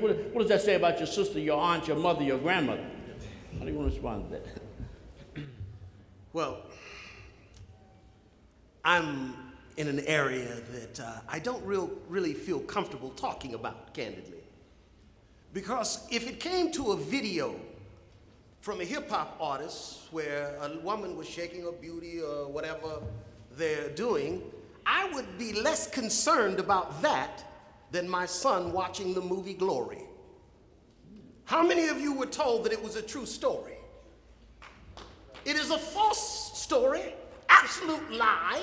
what does that say about your sister, your aunt, your mother, your grandmother? How do you want to respond to that? Well, I'm in an area that I don't really feel comfortable talking about, candidly. Because if it came to a video from a hip-hop artist where a woman was shaking her beauty or whatever they're doing, I would be less concerned about that than my son watching the movie Glory. How many of you were told that it was a true story? It is a false story, absolute lie,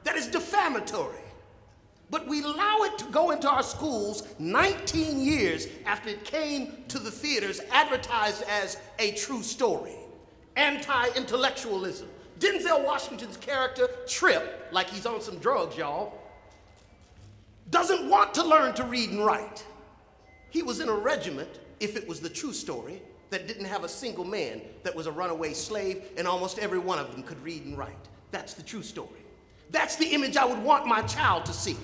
that is defamatory. But we allow it to go into our schools 19 years after it came to the theaters advertised as a true story. Anti-intellectualism. Denzel Washington's character, Trip, like he's on some drugs, y'all, doesn't want to learn to read and write. He was in a regiment, if it was the true story, that didn't have a single man that was a runaway slave, and almost every one of them could read and write. That's the true story. That's the image I would want my child to see.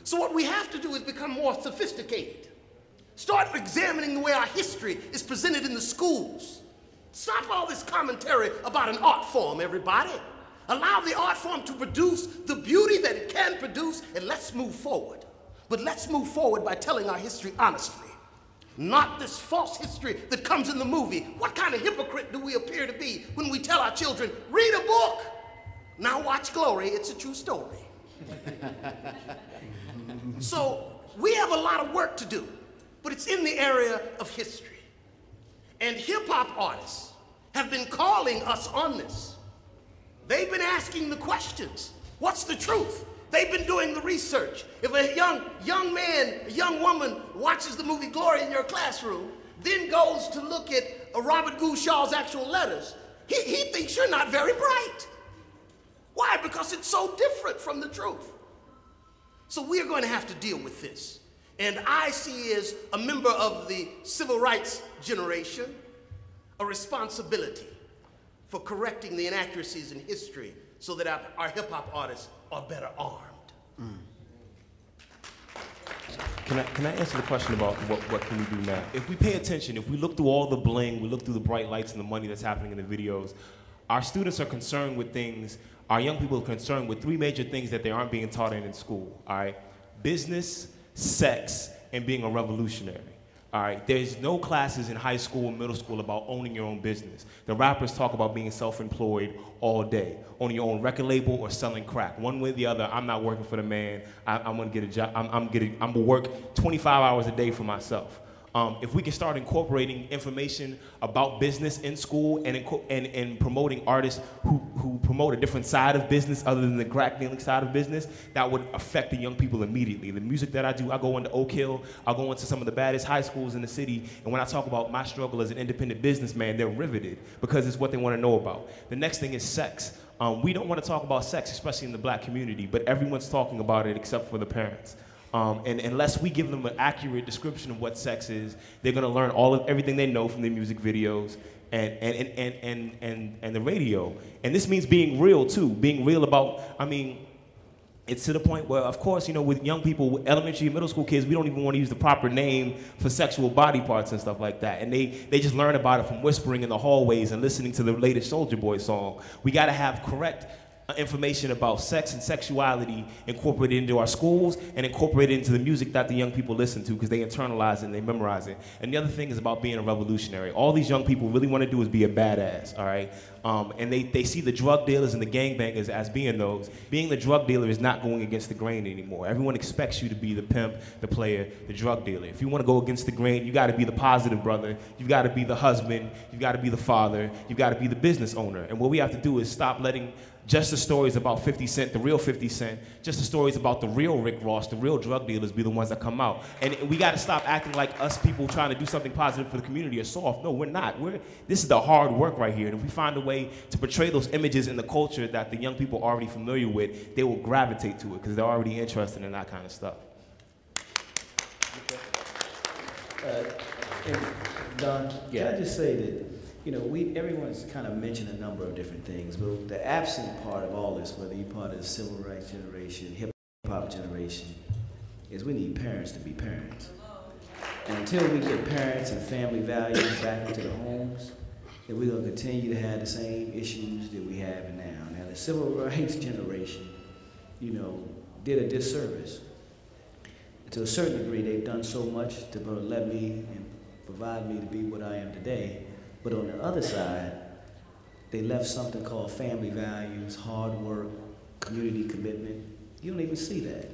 So what we have to do is become more sophisticated. Start examining the way our history is presented in the schools. Stop all this commentary about an art form, everybody. Allow the art form to produce the beauty that it can produce, and let's move forward. But let's move forward by telling our history honestly. Not this false history that comes in the movie. What kind of hypocrite do we appear to be when we tell our children, read a book? Now watch Glory, it's a true story. So we have a lot of work to do, but it's in the area of history. And hip-hop artists have been calling us on this. They've been asking the questions. What's the truth? They've been doing the research. If a young man, a young woman watches the movie Glory in your classroom, then goes to look at Robert Goushaw's actual letters, he thinks you're not very bright. Why? Because it's so different from the truth. So we are going to have to deal with this. And I see as a member of the civil rights generation a responsibility for correcting the inaccuracies in history so that our hip-hop artists are better armed. Can I answer the question about what can we do now? If we pay attention, if we look through all the bling, we look through the bright lights and the money that's happening in the videos, our students are concerned with things, our young people are concerned with three major things that they aren't being taught in school, all right? Business, sex, and being a revolutionary. All right, there's no classes in high school and middle school about owning your own business. The rappers talk about being self-employed all day, owning your own record label or selling crack. One way or the other, I'm not working for the man. I'm gonna get a job. I'm gonna work 25 hours a day for myself. If we can start incorporating information about business in school and promoting artists who promote a different side of business other than the crack dealing side of business, that would affect the young people immediately. The music that I do, I go into Oak Hill, I go into some of the baddest high schools in the city, and when I talk about my struggle as an independent businessman, they're riveted because it's what they want to know about. The next thing is sex. We don't want to talk about sex, especially in the black community, but everyone's talking about it except for the parents. And unless we give them an accurate description of what sex is, they're going to learn everything they know from the music videos and the radio. And this means being real too, being real about, I mean, it's to the point where, of course, you know, with young people, with elementary and middle school kids, we don't even want to use the proper name for sexual body parts and stuff like that. And they just learn about it from whispering in the hallways and listening to the latest Soulja Boy song. We got to have correct information about sex and sexuality incorporated into our schools and incorporated into the music that the young people listen to because they internalize it and they memorize it. And the other thing is about being a revolutionary. All these young people really want to do is be a badass, all right? And they see the drug dealers and the gangbangers as being those. Being the drug dealer is not going against the grain anymore. Everyone expects you to be the pimp, the player, the drug dealer. If you want to go against the grain, you got to be the positive brother. You've got to be the husband. You've got to be the father. You've got to be the business owner. And what we have to do is stop letting just the stories about 50 Cent, the real 50 Cent, just the stories about the real Rick Ross, the real drug dealers be the ones that come out. And we got to stop acting like us people trying to do something positive for the community are soft. No, we're not. This is the hard work right here. And if we find a way to portray those images in the culture that the young people are already familiar with, they will gravitate to it because they're already interested in that kind of stuff. And Don, can I just say that, you know, everyone's kind of mentioned a number of different things, but the absent part of all this, whether you're part of the civil rights generation, hip-hop generation, is we need parents to be parents. And until we get parents and family values back into the homes, then we're going to continue to have the same issues that we have now. Now, the civil rights generation, you know, did a disservice. To a certain degree, they've done so much to let me and provide me to be what I am today. But on the other side, they left something called family values, hard work, community commitment. You don't even see that.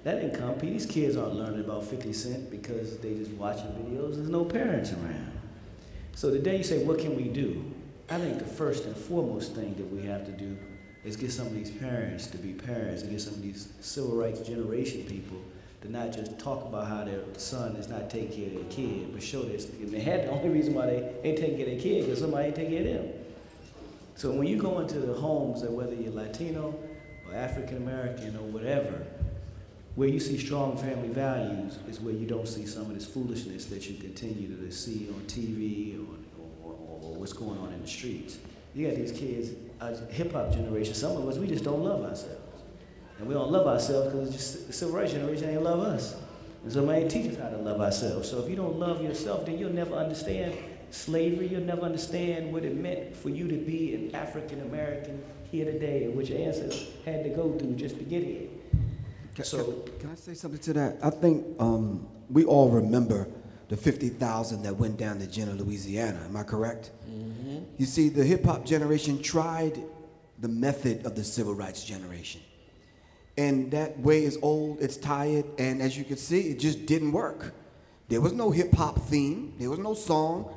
That didn't come. These kids aren't learning about 50 Cent because they just watching videos. There's no parents around. So today you say, what can we do? I think the first and foremost thing that we have to do is get some of these parents to be parents and get some of these civil rights generation people to not just talk about how their son is not taking care of their kid, but show this. And they had the only reason why they ain't taking care of their kid because somebody ain't taking care of them. So when you go into the homes, of whether you're Latino or African American or whatever, where you see strong family values is where you don't see some of this foolishness that you continue to see on TV or what's going on in the streets. You got these kids, hip-hop generation, some of us, we just don't love ourselves. And we don't love ourselves because just the civil rights generation ain't love us. And somebody ain't teach us how to love ourselves. So if you don't love yourself, then you'll never understand slavery. You'll never understand what it meant for you to be an African American here today and what your ancestors had to go through just to get here. Can I say something to that? I think we all remember the 50,000 that went down to Jenna, Louisiana. Am I correct? Mm-hmm. You see, the hip-hop generation tried the method of the civil rights generation. And that way is old, it's tired, and as you can see, it just didn't work. There was no hip-hop theme. There was no song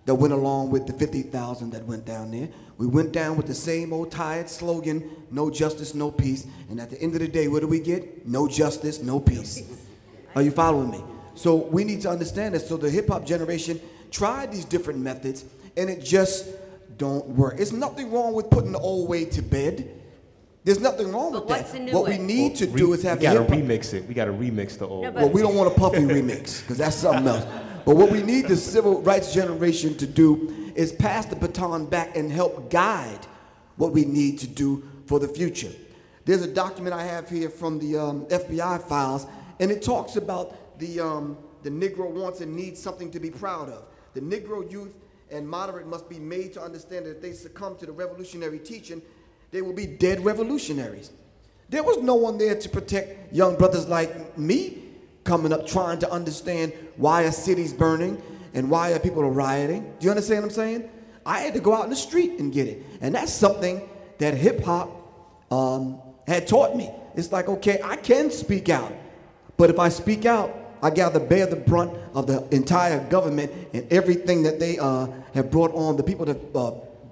that went along with the 50,000 that went down there. We went down with the same old tired slogan, no justice, no peace. And at the end of the day, what do we get? No justice, no peace. Are you following me? So we need to understand this. So the hip-hop generation tried these different methods, and it just don't work. There's nothing wrong with putting the old way to bed. There's nothing wrong with that. What we need to do is have we gotta remix it. We gotta remix the old. Well, we don't want a puffy remix because that's something else. But what we need the civil rights generation to do is pass the baton back and help guide what we need to do for the future. There's a document I have here from the FBI files, and it talks about the Negro wants and needs something to be proud of. The Negro youth and moderate must be made to understand that if they succumb to the revolutionary teaching, they will be dead revolutionaries. There was no one there to protect young brothers like me coming up trying to understand why a city's burning and why are people rioting. Do you understand what I'm saying? I had to go out in the street and get it. And that's something that hip-hop had taught me. It's like, okay, I can speak out, but if I speak out, I gather bear the brunt of the entire government and everything that they have brought on, the people that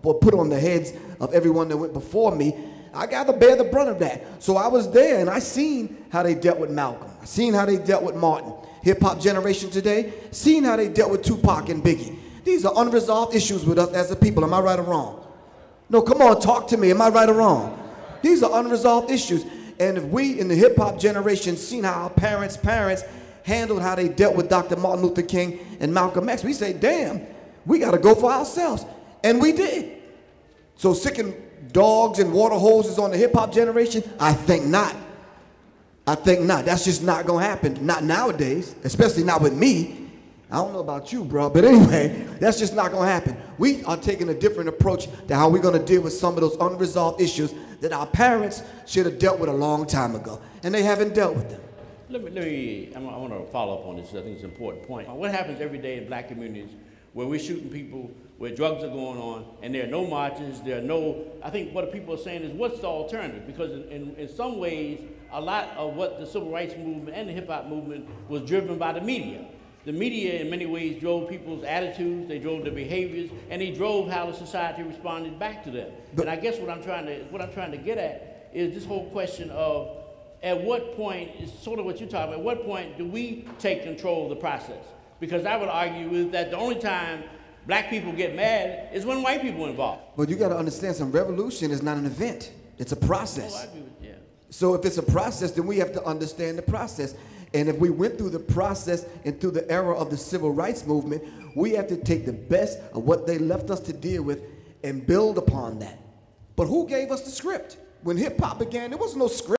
put on the heads of everyone that went before me. I got to bear the brunt of that. So I was there and I seen how they dealt with Malcolm. I seen how they dealt with Martin. Hip-hop generation today, seen how they dealt with Tupac and Biggie. These are unresolved issues with us as a people. Am I right or wrong? No, come on, talk to me. Am I right or wrong? These are unresolved issues. And if we in the hip-hop generation seen how our parents handled how they dealt with Dr. Martin Luther King and Malcolm X, we say, damn, we got to go for ourselves. And we did. So sicking dogs and water hoses on the hip-hop generation? I think not. I think not. That's just not going to happen. Not nowadays, especially not with me. I don't know about you, bro, but anyway, that's just not going to happen. We are taking a different approach to how we're going to deal with some of those unresolved issues that our parents should have dealt with a long time ago, and they haven't dealt with them. I want to follow up on this. I think it's an important point. What happens every day in black communities where we're shooting people, where drugs are going on, and there are no marches, there are no, I think what people are saying is, what's the alternative? Because in some ways, a lot of what the civil rights movement and the hip-hop movement was driven by the media. The media, in many ways, drove people's attitudes, they drove their behaviors, and they drove how the society responded back to them. And I guess what I'm trying to get at is this whole question of, at what point, is sort of what you're talking about, at what point do we take control of the process? Because I would argue is that the only time black people get mad is when white people are involved. But you got to understand, some revolution is not an event. It's a process. Oh, I agree with, yeah. So if it's a process, then we have to understand the process. And if we went through the process and through the era of the civil rights movement, we have to take the best of what they left us to deal with and build upon that. But who gave us the script? When hip-hop began, there was no script.